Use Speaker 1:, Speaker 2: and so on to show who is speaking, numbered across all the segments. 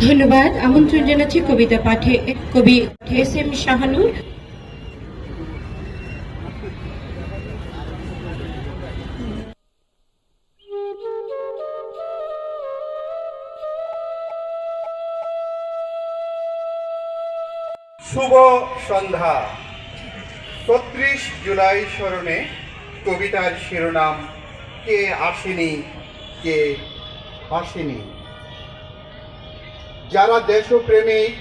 Speaker 1: ধন্যবাদ। আমন্ত্রণ জানাচ্ছি কবিতা পাঠে কবি এস এম শাহানুর।
Speaker 2: শুভ সন্ধ্যা। ৩৬ জুলাই স্মরণে কবিতার শিরোনাম কে আসেনি কে আসেনি। যারা দেশপ্রেমিক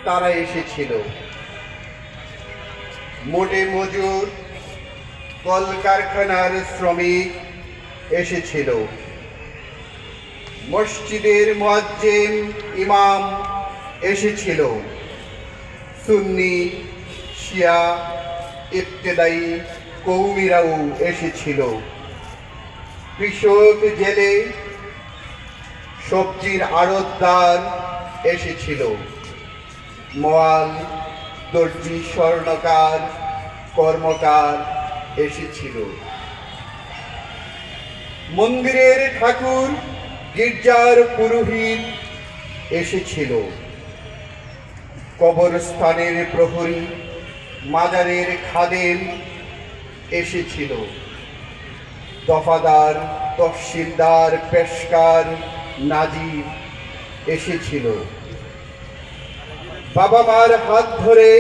Speaker 2: তারা এসেছিল, মোটে মজুর কলকারখানার শ্রমিক এসেছিল, মসজিদের মুয়াজ্জিন ইমাম এসেছিল, সুন্নি শিয়া ইবতেদায়ী কৌমিরাও এসেছিল, কৃষক জেলে সবজির আড়তদার এসেছিল, মোয়াল দর্জি স্বর্ণকার কর্মকার এসেছিল, মন্দিরের ঠাকুর গির্জার পুরোহিত এসেছিল, কবরস্থানের প্রহরী মাজারের খাদেম এসেছিল, দফাদার তহসিলদার পেশকার নাজির এসেছিল, বাবা মার হাত ধরে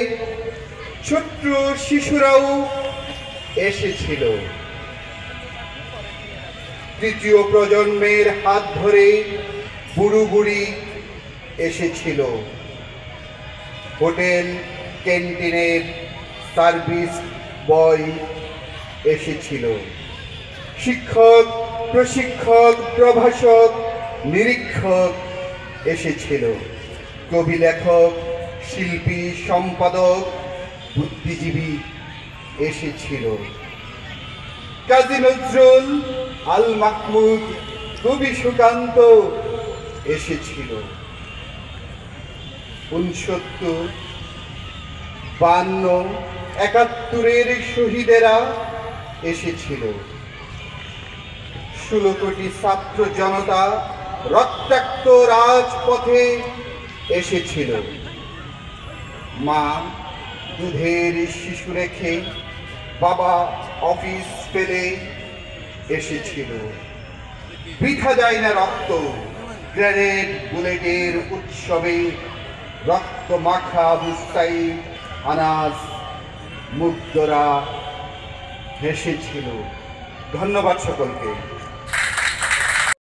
Speaker 2: ছোট্ট শিশুরাও এসেছিল, তৃতীয় প্রজন্মের হাত ধরে বুড়ো বুড়ি এসেছিল, হোটেল ক্যান্টিনের সার্ভিস বয় এসেছিল, শিক্ষক প্রশিক্ষক প্রভাষক নিরীক্ষক এসেছিল, কবি লেখক শিল্পী সম্পাদক বুদ্ধিজীবী এসেছিল, কাজী নজরুল আল মাহমুদ কবি সুকান্ত এসেছিল, ৬৯ ৫২ ৭১ শহীদেরা এসেছিল, ১৬ কোটি ছাত্র জনতা রক্তাক্ত রাজপথে এসেছিল, মা দুধের শিশু রেখে বাবা অফিস ফেলে এসেছিল, বৃথা যায় না রক্ত গ্রেনেড বুলেটের উৎসবে, রক্ত মাখা বুস্তাই আনাস মুগ্ধরা হেসেছিল। ধন্যবাদ সকলকে।